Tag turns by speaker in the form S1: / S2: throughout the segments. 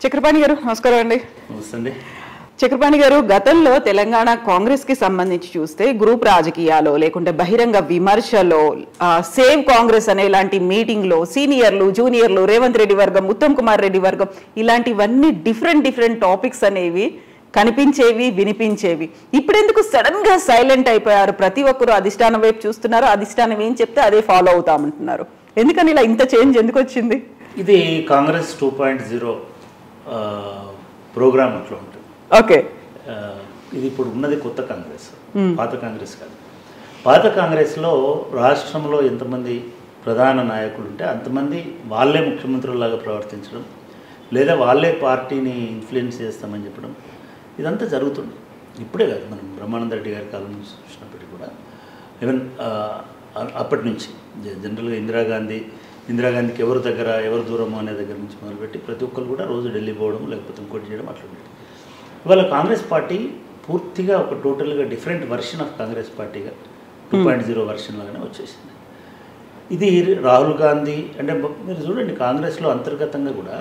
S1: చక్రపాణి గారు నమస్కారం అండి.
S2: నమస్తే.
S1: చక్రపాణి గారు, గతంలో తెలంగాణ కాంగ్రెస్ కి సంబంధించి చూస్తే గ్రూప్ రాజకీయాలు లేకుంటే బహిరంగ విమర్శలో సేవ్ కాంగ్రెస్ అనే ఇలాంటి మీటింగ్ లో సీనియర్లు జూనియర్లు రేవంత్ రెడ్డి వర్గం ఉత్తమ్ కుమార్ రెడ్డి వర్గం ఇలాంటివన్నీ డిఫరెంట్ టాపిక్స్ అనేవి కనిపించేవి వినిపించేవి. ఇప్పుడు ఎందుకు సడన్ గా సైలెంట్ అయిపోయారు? ప్రతి ఒక్కరు అధిష్టానం వైపు చూస్తున్నారు, అధిష్టానం ఏం చెప్తే అదే ఫాలో అవుతామంటున్నారు. ఎందుకని ఇలా ఇంత చేంజ్ ఎందుకు వచ్చింది?
S2: ఇది కాంగ్రెస్ 2.0 ప్రోగ్రామ్ అట్లా ఉంటుంది.
S1: ఓకే,
S2: ఇది ఇప్పుడు ఉన్నది కొత్త కాంగ్రెస్, పాత కాంగ్రెస్ కాదు. పాత కాంగ్రెస్లో రాష్ట్రంలో ఎంతమంది ప్రధాన నాయకులు ఉంటే అంతమంది వాళ్ళే ముఖ్యమంత్రులాగా ప్రవర్తించడం, లేదా వాళ్ళే పార్టీని ఇన్ఫ్లుయెన్స్ చేస్తామని చెప్పడం, ఇదంతా జరుగుతుంది. ఇప్పుడే కాదు, మనం బ్రహ్మానంద రెడ్డి గారి కాలం నుంచి చూసినప్పటికీ కూడా ఈవెన్ అప్పటి నుంచి జనరల్గా ఇందిరాగాంధీకి ఎవరు దగ్గర ఎవరు దూరము అనే దగ్గర నుంచి మొదలుపెట్టి ప్రతి ఒక్కరు కూడా రోజు ఢిల్లీ పోవడం లేకపోతే ఇంకోటి చేయడం అట్లా ఉండేది. ఇవాళ కాంగ్రెస్ పార్టీ పూర్తిగా ఒక టోటల్గా డిఫరెంట్ వర్షన్ ఆఫ్ కాంగ్రెస్ పార్టీగా 2.0 వర్షన్ లాగానే వచ్చేసింది. ఇది రాహుల్ గాంధీ అంటే మీరు చూడండి, కాంగ్రెస్లో అంతర్గతంగా కూడా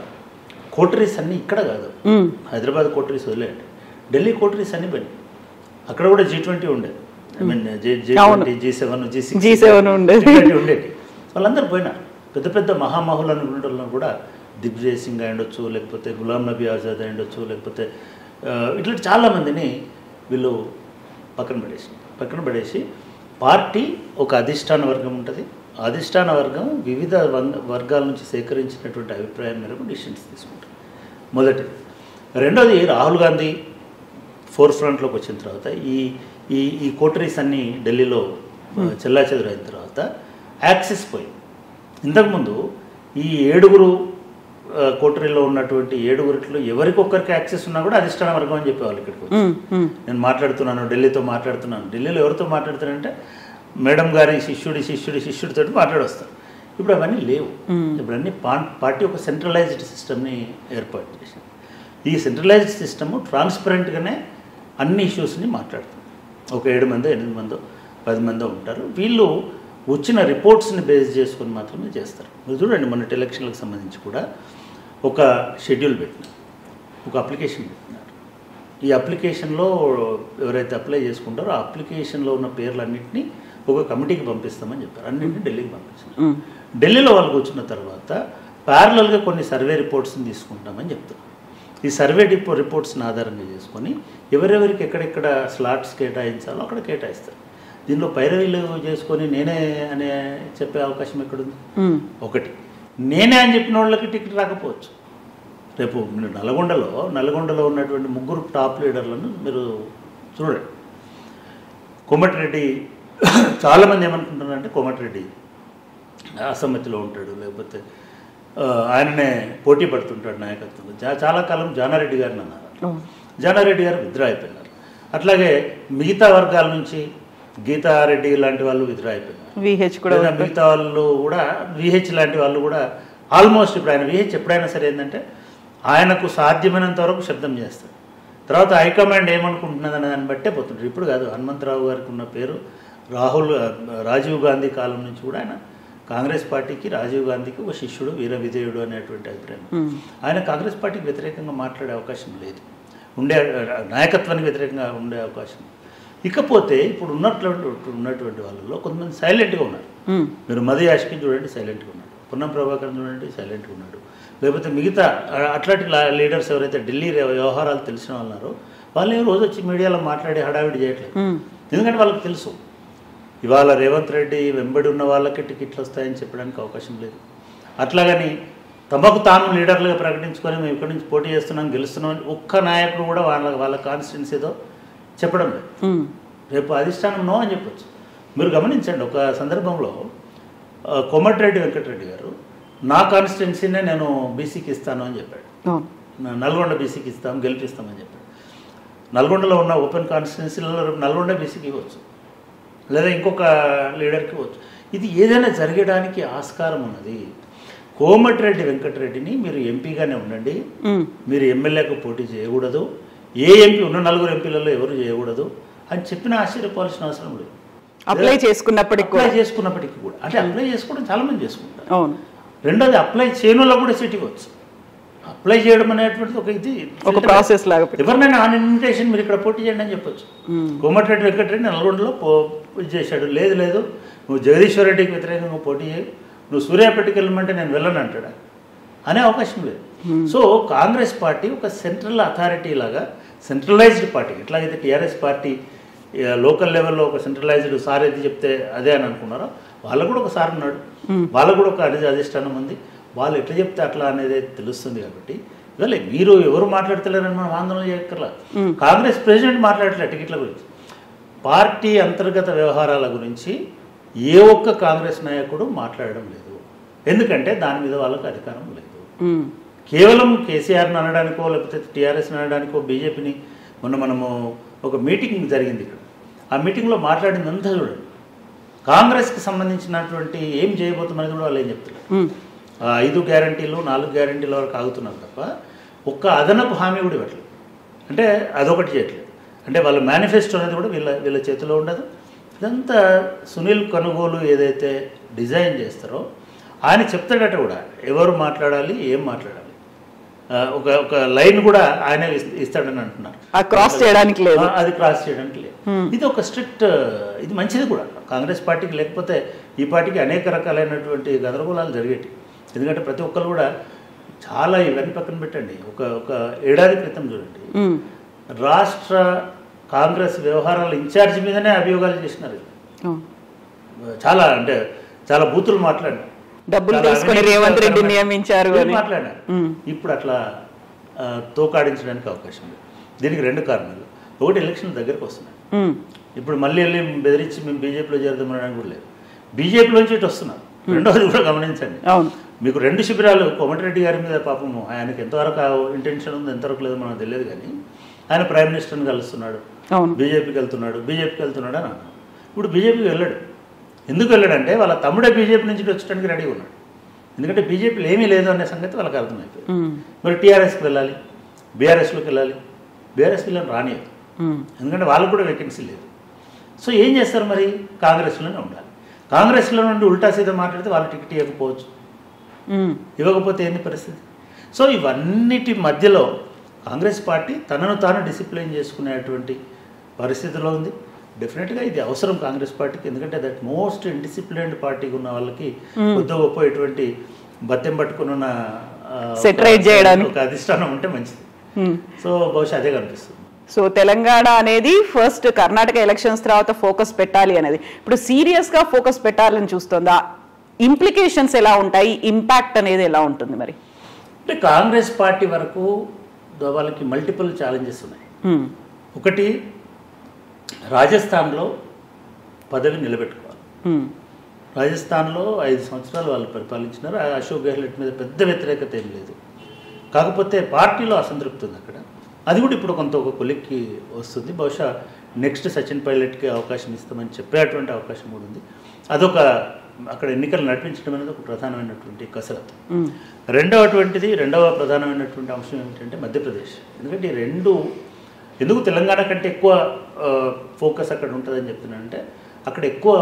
S2: కోటరీస్ అన్నీ ఇక్కడ కాదు, హైదరాబాద్ కోటరీస్ వదిలేయండి, ఢిల్లీ కోటరీస్ అన్నీ పోయినాయి. అక్కడ కూడా G20 ఉండేది, I mean G20, G7, G6 ఉండేది. వాళ్ళందరూ పోయినారు. పెద్ద పెద్ద మహామహులు అనుకుంటున్న కూడా దిగ్విజయ్ సింగ్ అయ్యుండొచ్చు, లేకపోతే గులాం నబీ ఆజాద్ అయ్యుండొచ్చు, లేకపోతే ఇట్లా చాలామందిని వీళ్ళు పక్కన పడేసి పార్టీ ఒక అధిష్టాన వర్గం ఉంటుంది. అధిష్టాన వర్గం వివిధ వర్గాల నుంచి సేకరించినటువంటి అభిప్రాయం మేరకు డిసిషన్స్ తీసుకుంటారు. మొదటిది. రెండోది, రాహుల్ గాంధీ ఫోర్ ఫ్రంట్లోకి వచ్చిన తర్వాత ఈ కోటరీస్ అన్నీ ఢిల్లీలో చెల్లాచెదురైన తర్వాత యాక్సెస్ పోయి, ఇంతకుముందు ఈ 7 కోటరీలో ఉన్నటువంటి 7 ఎవరికొక్కరికి యాక్సెస్ ఉన్నా కూడా అధిష్టాన వర్గం అని చెప్పేవాళ్ళు. ఇక్కడికి వచ్చి నేను మాట్లాడుతున్నాను, ఢిల్లీతో మాట్లాడుతున్నాను. ఢిల్లీలో ఎవరితో మాట్లాడుతానంటే మేడం గారి శిష్యుడితో మాట్లాడొస్తారు. ఇప్పుడు అవన్నీ లేవు. ఇప్పుడు అన్నీ పార్టీ ఒక సెంట్రలైజ్డ్ సిస్టమ్ని ఏర్పాటు చేసింది. ఈ సెంట్రలైజ్డ్ సిస్టము ట్రాన్స్పరెంట్గానే అన్ని ఇష్యూస్ని మాట్లాడుతుంది. ఒక 7 మందో 8 మందో 10 మందో ఉంటారు. వీళ్ళు వచ్చిన రిపోర్ట్స్ని బేస్ చేసుకొని మాత్రమే చేస్తారు. మీరు చూడండి, మొన్నటి ఎలక్షన్లకు సంబంధించి కూడా ఒక షెడ్యూల్ పెట్టినారు, ఒక అప్లికేషన్ పెట్టినారు. ఈ అప్లికేషన్లో ఎవరైతే అప్లై చేసుకుంటారో ఆ అప్లికేషన్లో ఉన్న పేర్లన్నింటినీ ఒక కమిటీకి పంపిస్తామని చెప్పారు. అన్నింటినీ ఢిల్లీకి పంపించారు. ఢిల్లీలో వాళ్ళు కూర్చున్న తర్వాత ప్యారలల్గా కొన్ని సర్వే రిపోర్ట్స్ని తీసుకుంటామని చెప్తారు. ఈ సర్వే రిపోర్ట్స్ని ఆధారంగా చేసుకొని ఎవరెవరికి ఎక్కడెక్కడ స్లాట్స్ కేటాయించాలో అక్కడ కేటాయిస్తారు. దీనిలో పైరవీలు చేసుకొని నేనే అనే చెప్పే అవకాశం ఎక్కడుంది? ఒకటి, నేనే అని చెప్పిన వాళ్ళకి టికెట్ రాకపోవచ్చు. రేపు మీరు నల్గొండలో ఉన్నటువంటి 3 టాప్ లీడర్లను మీరు చూడండి. కోమటిరెడ్డి, చాలామంది ఏమనుకుంటున్నారంటే కోమటిరెడ్డి అసమ్మతిలో ఉంటాడు, లేకపోతే ఆయననే పోటీ పడుతుంటాడు నాయకత్వంలో. చాలా కాలం జానారెడ్డి గారిని అన్నారు. జానారెడ్డి గారు విత్డ్రా అయిపోయినారు. అట్లాగే మిగతా వర్గాల నుంచి గీతారెడ్డి లాంటి వాళ్ళు విత్డ్రా అయిపోయినారు. మిగతా వాళ్ళు కూడా VH లాంటి వాళ్ళు కూడా ఆల్మోస్ట్ ఇప్పుడు ఆయన VH ఎప్పుడైనా సరే ఏంటంటే ఆయనకు సాధ్యమైనంత వరకు శబ్దం చేస్తారు. తర్వాత హైకమాండ్ ఏమనుకుంటున్నది అనే దాన్ని బట్టే పోతుంటారు. ఇప్పుడు కాదు, హనుమంతరావు గారికి ఉన్న పేరు రాజీవ్ గాంధీ కాలం నుంచి కూడా ఆయన కాంగ్రెస్ పార్టీకి, రాజీవ్ గాంధీకి ఒక శిష్యుడు, వీర విధేయుడు అనేటువంటి అభిప్రాయం. ఆయన కాంగ్రెస్ పార్టీకి వ్యతిరేకంగా మాట్లాడే అవకాశం లేదు, నాయకత్వానికి వ్యతిరేకంగా ఉండే అవకాశం. ఇకపోతే ఇప్పుడు ఉన్నటువంటి వాళ్ళలో కొంతమంది సైలెంట్గా ఉన్నారు. మీరు మది యాష్కి చూడండి, సైలెంట్గా ఉన్నాడు. పొన్నం ప్రభాకర్ చూడండి, సైలెంట్గా ఉన్నాడు. లేకపోతే మిగతా అట్లాంటి లీడర్స్ ఎవరైతే ఢిల్లీ వ్యవహారాలు తెలిసిన వాళ్ళు ఉన్నారో వాళ్ళు రోజు వచ్చి మీడియాలో మాట్లాడి హడావిడి చేయట్లేదు. ఎందుకంటే వాళ్ళకి తెలుసు ఇవాళ రేవంత్ రెడ్డి వెంబడి ఉన్న వాళ్ళకి టికెట్లు వస్తాయని చెప్పడానికి అవకాశం లేదు. అట్లాగని తమకు తాను లీడర్లుగా ప్రకటించుకొని మేము ఇక్కడి నుంచి పోటీ చేస్తున్నాం, గెలుస్తున్నాం అని ఒక్క నాయకుడు కూడా వాళ్ళ కాన్స్టిట్యున్సీ ఏదో చెప్పడం లేదు. రేపు అధిష్టానం నో అని చెప్పొచ్చు. మీరు గమనించండి, ఒక సందర్భంలో కోమటిరెడ్డి వెంకటరెడ్డి గారు నా కాన్స్టిట్యున్సీనే నేను బీసీకి ఇస్తాను అని చెప్పాడు. నల్గొండ బీసీకి ఇస్తాం, గెలిపిస్తామని చెప్పాడు. నల్గొండలో ఉన్న ఓపెన్ కాన్స్టిట్యున్సీలో నల్గొండ బీసీకి ఇవ్వచ్చు, లేదా ఇంకొక లీడర్కి ఇవ్వచ్చు. ఇది ఏదైనా జరగడానికి ఆస్కారం ఉన్నది. కోమటిరెడ్డి వెంకటరెడ్డిని మీరు ఎంపీగానే ఉండండి, మీరు ఎమ్మెల్యేకు పోటీ చేయకూడదు, ఏ ఎంపీ ఉన్న 4 ఎంపీలలో ఎవరు చేయకూడదు అని చెప్పినా ఆశ్చర్యపోవాల్సిన అవసరం లేదు.
S1: అప్లై చేసుకున్నప్పటికీ కూడా అంటే
S2: అప్లై చేసుకోవడం చాలామంది చేసుకుంటారు. రెండోది, అప్లై చేయనులో కూడా సీట్ ఇవ్వచ్చు. అప్లై చేయడం అనేటువంటిది ఒక ఇది
S1: ఒక ప్రాసెస్ లాగా
S2: ఎవరినైనా ఆన్ ఇన్విటేషన్ మీరు ఇక్కడ పోటీ చేయండి అని చెప్పొచ్చు. కోమటిరెడ్డి వెంకటరెడ్డి నల్గొండలో ఇది చేశాడు, లేదు నువ్వు జగదీశ్వర్ రెడ్డికి వ్యతిరేకంగా పోటీ చేయి, నువ్వు సూర్యాపేటకి వెళ్ళమంటే నేను వెళ్ళను అంటాడా అనే అవకాశం లేదు. సో కాంగ్రెస్ పార్టీ ఒక సెంట్రల్ అథారిటీ లాగా సెంట్రలైజ్డ్ పార్టీ, ఎట్లాగైతే టీఆర్ఎస్ పార్టీ లోకల్ లెవెల్లో ఒక సెంట్రలైజ్డ్ సార్ ఏది చెప్తే అదే అని అనుకున్నారో వాళ్ళకు కూడా ఒక సార్ ఉన్నాడు, వాళ్ళకు కూడా ఒక అధిష్టానం ఉంది, వాళ్ళు ఎట్లా చెప్తే అట్లా అనేది తెలుస్తుంది. కాబట్టి ఇవాళ మీరు ఎవరు మాట్లాడతలేరని మనం ఆందోళన చేయక్కర్లా. కాంగ్రెస్ ప్రెసిడెంట్ మాట్లాడట్లే టికెట్ల గురించి, పార్టీ అంతర్గత వ్యవహారాల గురించి ఏ ఒక్క కాంగ్రెస్ నాయకుడు మాట్లాడడం లేదు. ఎందుకంటే దాని మీద వాళ్ళకు అధికారం లేదు. కేవలం కేసీఆర్ని అనడానికో లేకపోతే టీఆర్ఎస్ని అనడానికో బీజేపీని మనము ఒక మీటింగ్ జరిగింది ఇక్కడ, ఆ మీటింగ్లో మాట్లాడిందంతా చూడండి కాంగ్రెస్కి సంబంధించినటువంటి ఏం చేయబోతున్నది కూడా వాళ్ళు ఏం చెప్తారు. 5 గ్యారంటీలు 4 గ్యారంటీల వరకు ఆగుతున్నారు తప్ప ఒక్క అదనపు హామీ కూడా ఇవ్వట్లేదు. అంటే అదొకటి చేయట్లేదు. అంటే వాళ్ళ మేనిఫెస్టో అనేది కూడా వీళ్ళ చేతిలో ఉండదు. ఇదంతా సునీల్ కనుగోలు ఏదైతే డిజైన్ చేస్తారో ఆయన చెప్తాడట కూడా ఎవరు మాట్లాడాలి ఏం మాట్లాడాలి, ఒక లైన్ కూడా ఆయనే ఇస్తాడని అంటున్నారు.
S1: క్రాస్ చేయడానికి లేదు,
S2: అది క్రాస్ చేయడానికి లేదు. ఇది ఒక స్ట్రిక్ట్, ఇది మంచిది కూడా కాంగ్రెస్ పార్టీకి. లేకపోతే ఈ పార్టీకి అనేక రకాలైనటువంటి గందరగోళాలు జరిగేవి. ఎందుకంటే ప్రతి ఒక్కరు కూడా చాలా ఇవన్నీ పక్కన పెట్టండి. ఒక ఏడాది క్రితం చూడండి రాష్ట్ర కాంగ్రెస్ వ్యవహారాల ఇన్ఛార్జ్ మీదనే అభియోగాలు చేసినారు. చాలా బూతులు మాట్లాడినారు,
S1: డబ్బులు తీసుకొని రేవంత్ రెడ్డి నియమించారు అని
S2: మాట్లాడారు. ఇప్పుడు అట్లా తోకాడించడానికి అవకాశం లేదు. దీనికి 2 కారణాలు. ఒకటి, ఎలక్షన్ దగ్గరకు వస్తున్నాయి. ఇప్పుడు మళ్ళీ వెళ్ళి బెదిరించి మేము బీజేపీలో చేరుదామనడానికి కూడా లేదు, బీజేపీలోంచి ఇటు వస్తున్నారు. రెండవది కూడా గమనించండి, మీకు 2 శిబిరాలు. కోమటిరెడ్డి గారి మీద పాపము ఆయనకి ఎంతవరకు ఇంటెన్షన్ ఉంది ఎంతవరకు లేదు మనకు తెలియదు, కానీ ఆయన ప్రైమ్ మినిస్టర్ని కలుస్తున్నాడు, బీజేపీకి వెళ్తున్నాడు అని అన్నాడు. ఇప్పుడు బీజేపీకి వెళ్ళాడు. ఎందుకు వెళ్ళాడంటే వాళ్ళ తమ్ముడే బీజేపీ నుంచి వచ్చడానికి రెడీగా ఉన్నాడు. ఎందుకంటే బీజేపీలో ఏమీ లేదు అనే సంగతి వాళ్ళకి అర్థమైపోయింది. మరి టీఆర్ఎస్కి వెళ్ళాలి, బీఆర్ఎస్లోకి వెళ్ళాలి, బీఆర్ఎస్కి వెళ్ళని రానియదు, ఎందుకంటే వాళ్ళకు కూడా వేకెన్సీ లేదు. సో ఏం చేస్తారు మరి, కాంగ్రెస్లోనే ఉండాలి. కాంగ్రెస్లో నుండి ఉల్టా సీదా మాట్లాడితే వాళ్ళు టికెట్ ఇవ్వకపోవచ్చు, ఇవ్వకపోతే ఏంది పరిస్థితి. సో ఇవన్నిటి మధ్యలో కాంగ్రెస్ పార్టీ తనను తాను డిసిప్లైన్ చేసుకునేటువంటి పరిస్థితిలో ఉంది. డెఫినెట్గా ఇది అవసరం కాంగ్రెస్ పార్టీకి, ఎందుకంటే దట్ మోస్ట్ ఇండిసిప్లైన్డ్ పార్టీకి ఉన్న వాళ్ళకి కొద్ది గొప్ప ఇటువంటి బత్తెం పట్టుకుని ఉన్న
S1: సెటరైట్ చేయడానికి
S2: ఒక అధిష్టానం ఉంటే మంచిది. సో బహుశా అదే కనిపిస్తుంది.
S1: సో తెలంగాణ అనేది ఫస్ట్ కర్ణాటక ఎలక్షన్స్ తర్వాత ఫోకస్ పెట్టాలి అనేది ఇప్పుడు సీరియస్గా ఫోకస్ పెట్టాలని చూస్తుందా? ఇంప్లికేషన్స్ ఎలా ఉంటాయి, ఇంపాక్ట్ అనేది ఎలా ఉంటుంది మరి?
S2: అంటే కాంగ్రెస్ పార్టీ వరకు వాళ్ళకి మల్టిపుల్ ఛాలెంజెస్ ఉన్నాయి. ఒకటి, రాజస్థాన్లో పదవి నిలబెట్టుకోవాలి. రాజస్థాన్లో 5 సంవత్సరాలు వాళ్ళు పరిపాలించినారు. అశోక్ గెహ్లోట్ మీద పెద్ద వ్యతిరేకత ఏం లేదు, కాకపోతే పార్టీలో అసంతృప్తి ఉంది అక్కడ. అది కూడా ఇప్పుడు కొంత ఒక కొలిక్కి వస్తుంది. బహుశా నెక్స్ట్ సచిన్ పైలట్కి అవకాశం ఇస్తామని చెప్పేటువంటి అవకాశం కూడా ఉంది. అదొక అక్కడ ఎన్నికలు నడిపించడం అనేది ఒక ప్రధానమైనటువంటి కసరత్తు. రెండవ ప్రధానమైనటువంటి అంశం ఏమిటంటే మధ్యప్రదేశ్. ఎందుకంటే ఈ రెండు ఎందుకు తెలంగాణ కంటే ఎక్కువ ఫోకస్ అక్కడ ఉంటుందని చెప్తున్నానంటే అక్కడ ఎక్కువ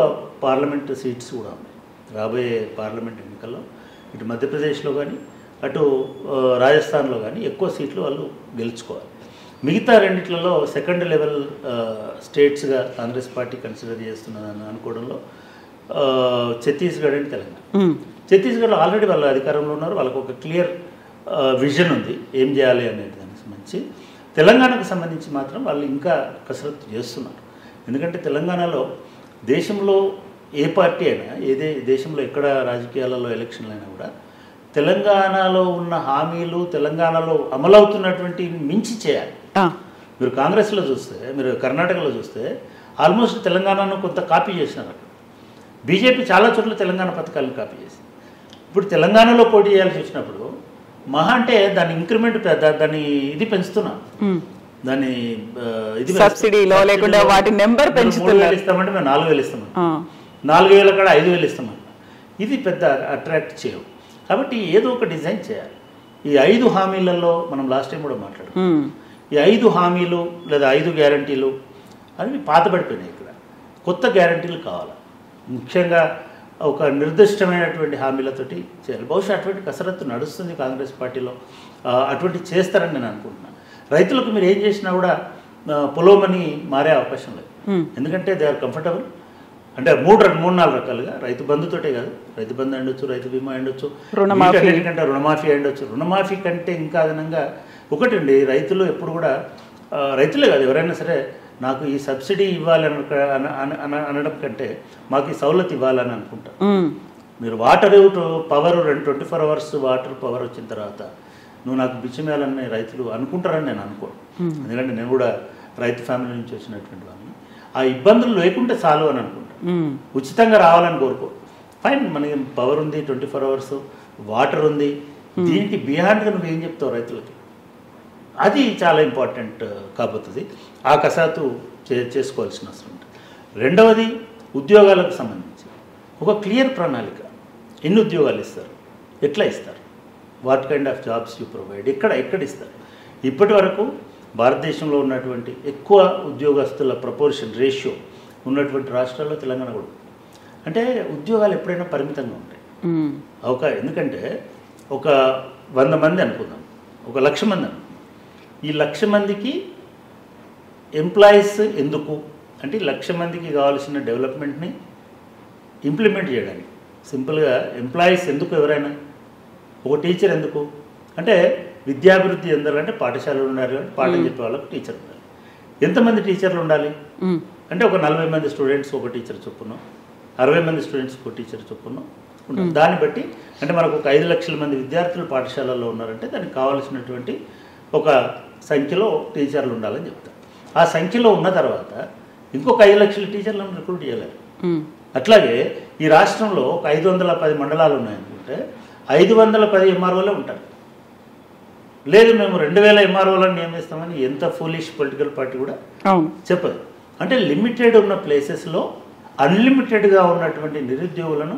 S2: పార్లమెంట్ సీట్స్ కూడా ఉన్నాయి. రాబోయే పార్లమెంట్ ఎన్నికల్లో ఇటు మధ్యప్రదేశ్లో కానీ అటు రాజస్థాన్లో కానీ ఎక్కువ సీట్లు వాళ్ళు గెలుచుకోవాలి. మిగతా రెండిట్లలో సెకండ్ లెవెల్ స్టేట్స్గా కాంగ్రెస్ పార్టీ కన్సిడర్ చేస్తున్నదని అనుకోవడంలో ఛత్తీస్గఢ్ అండ్ తెలంగాణ. ఛత్తీస్గఢ్లో ఆల్రెడీ వాళ్ళ అధికారంలో ఉన్నారు, వాళ్ళకు ఒక క్లియర్ విజన్ ఉంది ఏం చేయాలి అనేది దానికి సంబంధించి. తెలంగాణకు సంబంధించి మాత్రం వాళ్ళు ఇంకా కసరత్తు చేస్తున్నారు. ఎందుకంటే తెలంగాణలో దేశంలో ఏ పార్టీ అయినా ఏదే దేశంలో ఎక్కడ రాజకీయాలలో ఎలక్షన్లు అయినా కూడా తెలంగాణలో ఉన్న హామీలు తెలంగాణలో అమలవుతున్నటువంటి మించి చేయాలి. మీరు కాంగ్రెస్లో చూస్తే, మీరు కర్ణాటకలో చూస్తే ఆల్మోస్ట్ తెలంగాణను కొంత కాపీ చేసినారు. అక్కడ బీజేపీ చాలా చోట్ల తెలంగాణ పథకాలను కాపీ చేసింది. ఇప్పుడు తెలంగాణలో పోటీ చేయాల్సి వచ్చినప్పుడు మహా అంటే దాని ఇంక్రిమెంట్ దాన్ని ఇది పెంచుతున్నాం, దాన్ని ఇది
S1: సబ్సిడీలో లేకుండా వాటి నెంబర్ పెంచుతున్నారు.
S2: ఇస్తామంటే మేము 4,000 ఇస్తామంట, 4,000 కాడ 5,000 ఇస్తామంట. ఇది పెద్ద అట్రాక్ట్ చేయవు. కాబట్టి ఏదో ఒక డిజైన్ చేయాలి. ఈ 5 హామీలలో మనం లాస్ట్ టైం కూడా మాట్లాడుకున్నాం. ఈ 5 హామీలు లేదా 5 గ్యారంటీలు అవి పాతబడిపోయినాయి. ఇక్కడ కొత్త గ్యారంటీలు కావాలి. ముఖ్యంగా ఒక నిర్దిష్టమైనటువంటి హామీలతోటి చేయాలి. బహుశా అటువంటి కసరత్తు నడుస్తుంది కాంగ్రెస్ పార్టీలో, అటువంటి చేస్తారని నేను అనుకుంటున్నాను. రైతులకు మీరు ఏం చేసినా కూడా పొలోమని మారే అవకాశం లేదు. ఎందుకంటే దే ఆర్ కంఫర్టబుల్. అంటే మూడు నాలుగు రకాలుగా రైతు బంధుతోటే కాదు, రైతు బంధు ఉండొచ్చు, రైతు బీమా ఉండొచ్చు, అన్నిటికంటే రుణమాఫీ ఉండొచ్చు. రుణమాఫీ కంటే ఇంకా అదనంగా ఒకటండి, రైతులు ఎప్పుడు కూడా రైతులే కాదు ఎవరైనా సరే నాకు ఈ సబ్సిడీ ఇవ్వాలి అనడం కంటే మాకు ఈ సౌలత్ ఇవ్వాలని అనుకుంటారు. మీరు water power 24 hours water power వచ్చిన తర్వాత నువ్వు నాకు బిచ్చమేయాలని రైతులు అనుకుంటారని నేను అనుకోను. ఎందుకంటే నేను కూడా రైతు ఫ్యామిలీ నుంచి వచ్చినటువంటి వాళ్ళని. ఆ ఇబ్బందులు లేకుంటే చాలు అని అనుకుంటాను. ఉచితంగా రావాలని కోరుకో, ఫైన్, మనకి పవర్ ఉంది, 24 hours వాటర్ ఉంది, దీనికి బియాండ్గా నువ్వేం చెప్తావు రైతులకి? అది చాలా ఇంపార్టెంట్ కాబోతుంది. ఆ కసరత్తు చేసుకోవాల్సిన అవసరం ఉంటుంది. రెండవది, ఉద్యోగాలకు సంబంధించి ఒక క్లియర్ ప్రణాళిక. ఎన్ని ఉద్యోగాలు ఇస్తారు, ఎట్లా ఇస్తారు, what kind of jobs you provide, ఎక్కడ ఇస్తారు. ఇప్పటి వరకు భారతదేశంలో ఉన్నటువంటి ఎక్కువ ఉద్యోగస్తుల ప్రపోర్షన్ రేషియో ఉన్నటువంటి రాష్ట్రాల్లో తెలంగాణ కూడా. అంటే ఉద్యోగాలు ఎప్పుడైనా పరిమితంగా ఉంటాయి. ఎందుకంటే ఒక 100 మంది అనుకుందాం, ఒక 1,00,000 మంది అనుకుందాం. ఈ 1,00,000 మందికి ఎంప్లాయీస్ ఎందుకు అంటే 1,00,000 మందికి కావాల్సిన డెవలప్మెంట్ని ఇంప్లిమెంట్ చేయడానికి సింపుల్గా ఎంప్లాయీస్ ఎందుకు, ఎవరైనా ఒక టీచర్ ఎందుకు అంటే విద్యాభివృద్ధి ఎందాలంటే పాఠశాలలు ఉండాలి, కాబట్టి పాఠం చెప్పే వాళ్ళకి టీచర్ ఉండాలి. ఎంతమంది టీచర్లు ఉండాలి అంటే ఒక 40 మంది స్టూడెంట్స్ ఒక టీచర్ చొప్పున, 60 మంది స్టూడెంట్స్ ఒక టీచర్ చొప్పున ఉండాలి. దాన్ని బట్టి అంటే మనకు ఒక 5 లక్షల మంది విద్యార్థులు పాఠశాలల్లో ఉన్నారంటే దానికి కావాల్సినటువంటి ఒక సంఖ్యలో టీచర్లు ఉండాలని చెప్తారు. ఆ సంఖ్యలో ఉన్న తర్వాత ఇంకొక 5 లక్షల టీచర్లను రిక్రూట్ చేయలేరు. అట్లాగే ఈ రాష్ట్రంలో ఒక 510 మండలాలు ఉన్నాయనుకుంటే 510 ఎంఆర్ఓలే ఉంటారు. లేదు మేము 2000 ఎంఆర్ఓలను నియమిస్తామని ఎంత ఫూలిష్ పొలిటికల్ పార్టీ కూడా చెప్పదు. అంటే లిమిటెడ్ ఉన్న ప్లేసెస్లో అన్లిమిటెడ్గా ఉన్నటువంటి నిరుద్యోగులను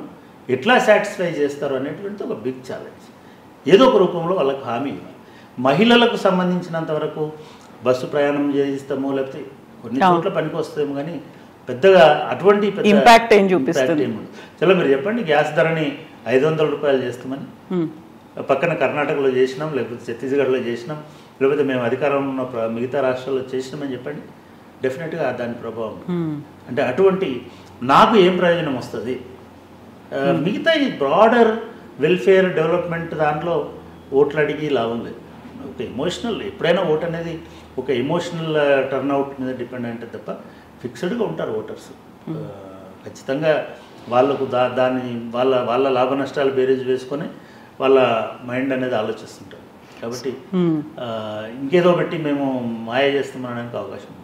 S2: ఎట్లా సాటిస్ఫై చేస్తారు అనేటువంటి ఒక బిగ్ ఛాలెంజ్. ఏదో ఒక రూపంలో వాళ్ళకు హామీ ఇవ్వాలి. మహిళలకు సంబంధించినంత వరకు బస్సు ప్రయాణం చేయిస్తామో లేకపోతే కొన్ని చోట్ల పనికి వస్తామో కానీ పెద్దగా అటువంటి
S1: ఇంపాక్ట్ ఏం చూపిస్తుంది?
S2: చలో మీరు చెప్పండి, గ్యాస్ ధరని 500 రూపాయలు చేస్తామని పక్కన కర్ణాటకలో చేసినాం, లేకపోతే ఛత్తీస్గఢ్లో చేసినాం, లేకపోతే మేము అధికారంలో ఉన్న మిగతా రాష్ట్రాల్లో చేసినామని చెప్పండి, డెఫినెట్గా దాని ప్రభావం. అంటే అటువంటి నాకు ఏం ప్రయోజనం వస్తుంది? మిగతా ఈ బ్రాడర్ వెల్ఫేర్ డెవలప్మెంట్ దాంట్లో ఓట్లు అడిగి లాభం లేదు. ఒక ఎమోషనల్, ఎప్పుడైనా ఓట్ అనేది ఒక ఎమోషనల్ టర్న్అవుట్ మీద డిపెండ్ అంటే తప్ప ఫిక్స్డ్గా ఉంటారు ఓటర్స్. ఖచ్చితంగా వాళ్ళకు దాన్ని వాళ్ళ లాభ నష్టాలు బేరీజ్ వేసుకొని వాళ్ళ మైండ్ అనేది ఆలోచిస్తుంటారు. కాబట్టి ఇంకేదో పెట్టి మేము మాయ చేస్తామనడానికి అవకాశం ఉంది.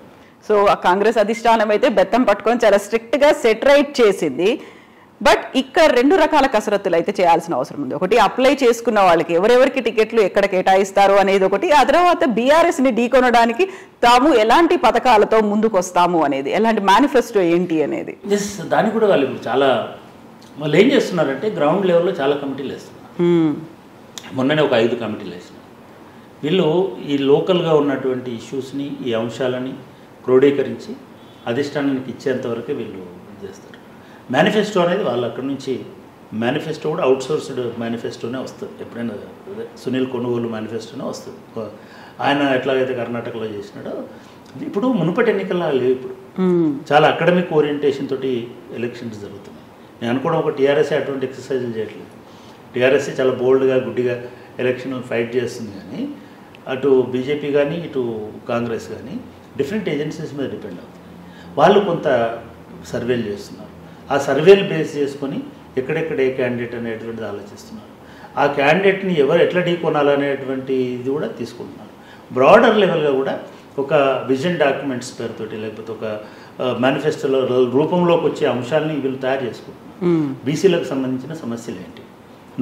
S1: సో ఆ కాంగ్రెస్ అధిష్టానం అయితే బెత్తం పట్టుకొని చాలా స్ట్రిక్ట్గా సెటరైట్ చేసింది. బట్ ఇక్కడ 2 రకాల కసరత్తులు అయితే చేయాల్సిన అవసరం ఉంది. ఒకటి, అప్లై చేసుకున్న వాళ్ళకి ఎవరెవరికి టికెట్లు ఎక్కడ కేటాయిస్తారు అనేది ఒకటి. ఆ తర్వాత బీఆర్ఎస్ని ఢీకొనడానికి తాము ఎలాంటి పథకాలతో ముందుకు వస్తాము అనేది, ఎలాంటి మేనిఫెస్టో ఏంటి అనేది.
S2: దానికి కూడా వాళ్ళు ఇప్పుడు వాళ్ళు ఏం చేస్తున్నారంటే గ్రౌండ్ లెవెల్లో చాలా కమిటీలు వేస్తున్నారు. మొన్ననే ఒక 5 కమిటీలు వేస్తున్నారు. వీళ్ళు ఈ లోకల్గా ఉన్నటువంటి ఇష్యూస్ని, ఈ అంశాలని క్రోడీకరించి అధిష్టానానికి ఇచ్చేంతవరకే వీళ్ళు చేస్తారు. మేనిఫెస్టో అనేది వాళ్ళు అక్కడి నుంచి, మేనిఫెస్టో కూడా అవుట్సోర్స్డ్ మేనిఫెస్టోనే వస్తుంది. ఎప్పుడైనా సునీల్ కొనుగోలు మేనిఫెస్టోనే వస్తుంది. ఆయన ఎట్లాగైతే కర్ణాటకలో చేసినాడో ఇప్పుడు మునుపటి ఎన్నికల్లో లేవు. ఇప్పుడు చాలా అకాడమిక్ ఓరియంటేషన్ తోటి ఎలక్షన్స్ జరుగుతున్నాయి. నేను అనుకోవడం ఒక టీఆర్ఎస్ అటువంటి ఎక్సర్సైజులు చేయట్లేదు. టీఆర్ఎస్ చాలా బోల్డ్గా గుడ్డిగా ఎలక్షన్ ఫైట్ చేస్తుంది. కానీ అటు బీజేపీ కానీ ఇటు కాంగ్రెస్ కానీ డిఫరెంట్ ఏజెన్సీస్ మీద డిపెండ్ అవుతుంది. వాళ్ళు కొంత సర్వేలు చేస్తున్నారు. ఆ సర్వేలు బేస్ చేసుకొని ఎక్కడెక్కడ ఏ క్యాండిడేట్ అనేటువంటిది ఆలోచిస్తున్నారు. ఆ క్యాండిడేట్ని ఎవరు ఎట్లా ఢీకొనాలనేటువంటి ఇది కూడా తీసుకుంటున్నారు. బ్రాడర్ లెవెల్గా కూడా ఒక విజన్ డాక్యుమెంట్స్ పేరుతోటి లేకపోతే ఒక మేనిఫెస్టోలో రూపంలోకి వచ్చే అంశాలని వీళ్ళు తయారు చేసుకుంటున్నారు. బీసీలకు సంబంధించిన సమస్యలు ఏంటి?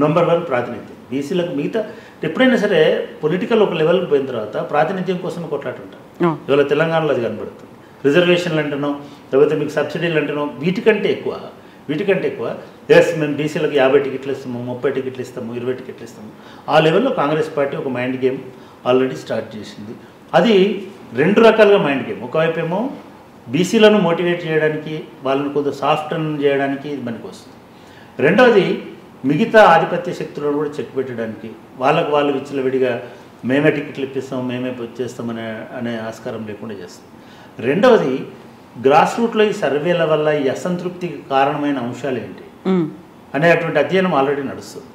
S2: నెంబర్ 1 ప్రాతినిధ్యం. బీసీలకు మిగతా ఎప్పుడైనా సరే పొలిటికల్ ఒక లెవెల్కి పోయిన తర్వాత ప్రాతినిధ్యం కోసం కొట్లాడుతుంటారు. ఇవాళ తెలంగాణలో అది కనబడుతుంది. రిజర్వేషన్లు అంటున్నాం, లేకపోతే మీకు సబ్సిడీలు అంటున్నాం, వీటికంటే ఎక్కువ ఎస్ మేము బీసీలకు 50 టికెట్లు ఇస్తాము, 30 టికెట్లు ఇస్తాము, 20 టికెట్లు ఇస్తాము. ఆ లెవెల్లో కాంగ్రెస్ పార్టీ ఒక మైండ్ గేమ్ ఆల్రెడీ స్టార్ట్ చేసింది. అది 2 రకాలుగా మైండ్ గేమ్. ఒకవైపు ఏమో బీసీలను మోటివేట్ చేయడానికి, వాళ్ళని కొంత సాఫ్ట్ చేయడానికి ఇది మనకు వస్తుంది. రెండవది మిగతా ఆధిపత్య శక్తులను కూడా చెక్ పెట్టడానికి వాళ్ళకు వాళ్ళు విచ్చలవిడిగా మేమే టికెట్లు ఇప్పిస్తాం మేమే చేస్తామనే ఆస్కారం లేకుండా చేస్తాం. రెండవది గ్రాస్ రూట్లో ఈ సర్వేల వల్ల ఈ అసంతృప్తికి కారణమైన అంశాలు ఏంటి అనేటువంటి అధ్యయనం ఆల్రెడీ నడుస్తుంది.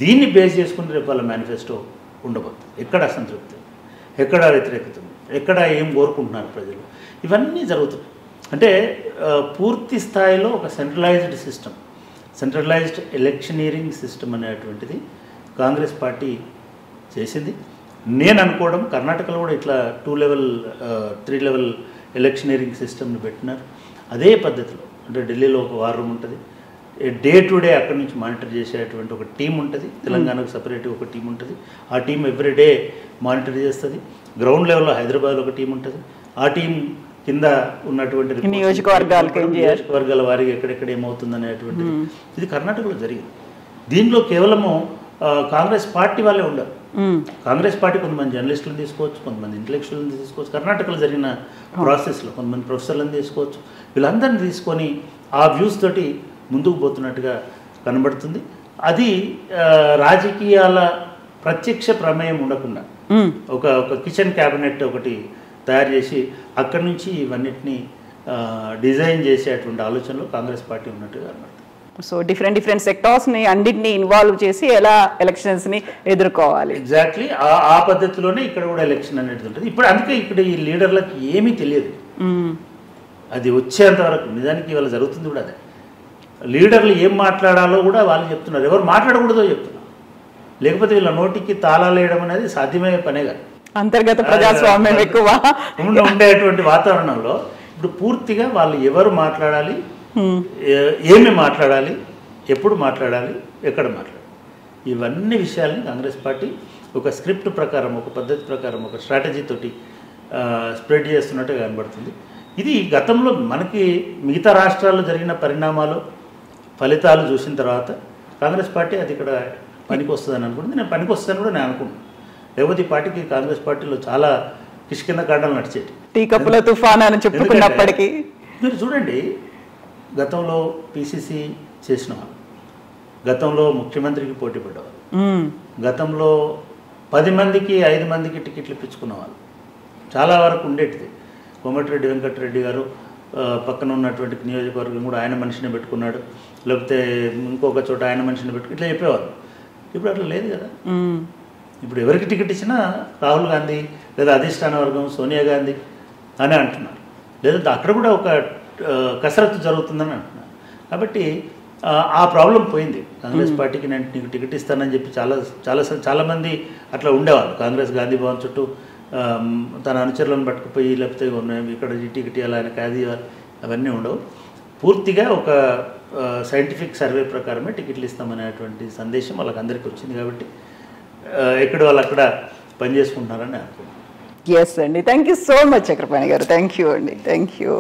S2: దీన్ని బేస్ చేసుకుని రేపు వాళ్ళ మేనిఫెస్టో ఉండబోతుంది. ఎక్కడ అసంతృప్తి, ఎక్కడ వ్యతిరేకత, ఎక్కడ ఏం కోరుకుంటున్నారు ప్రజలు, ఇవన్నీ జరుగుతున్నాయి. అంటే పూర్తి స్థాయిలో ఒక centralised system, centralised electioneering system అనేటువంటిది కాంగ్రెస్ పార్టీ చేసింది. నేను అనుకోవడం కర్ణాటకలో కూడా ఇట్లా 2 లెవెల్ 3 లెవెల్ ఎలక్షనీరింగ్ సిస్టమ్ని పెట్టినారు. అదే పద్ధతిలో అంటే ఢిల్లీలో ఒక వార్ రూమ్ ఉంటుంది, డే టు డే అక్కడి నుంచి మానిటర్ చేసేటువంటి ఒక టీం ఉంటుంది, తెలంగాణకు సపరేట్గా ఒక టీం ఉంటుంది. ఆ టీం ఎవ్రీ డే మానిటర్ చేస్తుంది. గ్రౌండ్ లెవెల్లో హైదరాబాద్లో ఒక టీం ఉంటుంది. ఆ టీం కింద ఉన్నటువంటి నియోజకవర్గాల వారికి ఎక్కడెక్కడ ఏమవుతుంది అనేటువంటిది ఇది కర్ణాటకలో జరిగింది. దీనిలో కేవలము కాంగ్రెస్ పార్టీ వాళ్ళే ఉండరు. కాంగ్రెస్ పార్టీ కొంతమంది జర్నలిస్టులను తీసుకోవచ్చు, కొంతమంది ఇంటలెక్చువల్ని తీసుకోవచ్చు. కర్ణాటకలో జరిగిన ప్రాసెస్లో కొంతమంది ప్రొఫెసర్లను తీసుకోవచ్చు. వీళ్ళందరినీ తీసుకొని ఆ వ్యూస్ తోటి ముందుకు పోతున్నట్టుగా కనబడుతుంది. అది రాజకీయాల ప్రత్యక్ష ప్రమేయం ఉండకుండా ఒక కిచెన్ క్యాబినెట్ ఒకటి తయారు చేసి అక్కడి నుంచి ఇవన్నిటిని డిజైన్ చేసేటువంటి ఆలోచనలో కాంగ్రెస్ పార్టీ ఉన్నట్టుగా కనబడుతుంది.
S1: సో డిఫరెంట్ సెక్టార్స్ని అన్నింటినీ ఇన్వాల్వ్ చేసి ఎలా ఎలక్షన్స్ని ఎదుర్కోవాలి.
S2: ఎగ్జాక్ట్లీ ఆ పద్ధతిలోనే ఇక్కడ కూడా ఎలక్షన్ అనేది ఉంటుంది. ఇప్పుడు అందుకే ఇక్కడ ఈ లీడర్లకు ఏమీ తెలియదు. అది వచ్చేంత వరకు నిజానికి ఇవాళ జరుగుతుంది కూడా అదే. లీడర్లు ఏం మాట్లాడాలో కూడా వాళ్ళు చెప్తున్నారు, ఎవరు మాట్లాడకూడదో చెప్తున్నారు. లేకపోతే వీళ్ళ నోటికి తాళాలు వేయడం అనేది సాధ్యమయ్యే పనే కాదు.
S1: అంతర్గత ప్రజాస్వామ్యం ఎక్కువ
S2: ఉండేటువంటి వాతావరణంలో ఇప్పుడు పూర్తిగా వాళ్ళు ఎవరు మాట్లాడాలి, ఏమి మాట్లాడాలి, ఎప్పుడు మాట్లాడాలి, ఎక్కడ మాట్లాడాలి, ఇవన్నీ విషయాల్ని కాంగ్రెస్ పార్టీ ఒక స్క్రిప్ట్ ప్రకారం, ఒక పద్ధతి ప్రకారం, ఒక స్ట్రాటజీ తోటి స్ప్రెడ్ చేస్తున్నట్టుగా కనబడుతుంది. ఇది గతంలో మనకి మిగతా రాష్ట్రాల్లో జరిగిన పరిణామాలు ఫలితాలు చూసిన తర్వాత కాంగ్రెస్ పార్టీ అది ఇక్కడ పనికి వస్తుందని అనుకుంటుంది. నేను పనికి వస్తుందని కూడా నేను అనుకుంటున్నాను. లేకపోతే ఈ పార్టీకి కాంగ్రెస్ పార్టీలో చాలా కిష్కింద కాండలు నడిచేటి,
S1: టీ కప్పుల తుఫాన్ అని చెప్పుకున్నప్పటికీ
S2: మీరు చూడండి, గతంలో పిసిసి చేసిన వాళ్ళు, గతంలో ముఖ్యమంత్రికి పోటీ పడ్డవాళ్ళు, గతంలో 10 మందికి 5 మందికి టికెట్లు ఇప్పించుకున్న వాళ్ళు చాలా వరకు ఉండేటిది. కోమటిరెడ్డి వెంకటరెడ్డి గారు పక్కన ఉన్నటువంటి నియోజకవర్గం కూడా ఆయన మనిషిని పెట్టుకున్నాడు, లేకపోతే ఇంకొక చోట ఆయన మనిషిని పెట్టుకు ఇట్లా చెప్పేవారు. ఇప్పుడు అట్లా లేదు కదా. ఇప్పుడు ఎవరికి టికెట్ ఇచ్చినా రాహుల్ గాంధీ లేదా అధిష్టాన వర్గం సోనియా గాంధీ అని అంటున్నారు, లేదా అక్కడ కూడా ఒక కసరత్తు జరుగుతుందని అంటున్నారు. కాబట్టి ఆ ప్రాబ్లం పోయింది. కాంగ్రెస్ పార్టీకి నేను నీకు టికెట్ ఇస్తానని చెప్పి చాలామంది అట్లా ఉండేవాళ్ళు. కాంగ్రెస్ గాంధీ భవన్ చుట్టూ తన అనుచరులను పట్టుకుపోయి లేకపోతే ఇక్కడ టికెట్ ఇవ్వాలని కాదు అవన్నీ ఉండవు. పూర్తిగా ఒక సైంటిఫిక్ సర్వే ప్రకారమే టికెట్లు ఇస్తామనేటువంటి సందేశం వాళ్ళకందరికీ వచ్చింది. కాబట్టి ఎక్కడ వాళ్ళు అక్కడ పనిచేసుకుంటున్నారని అనుకుంటున్నాను.
S1: ఎస్ అండి, thank you so much Chakrapani గారు. థ్యాంక్ యూ అండి, థ్యాంక్ యూ.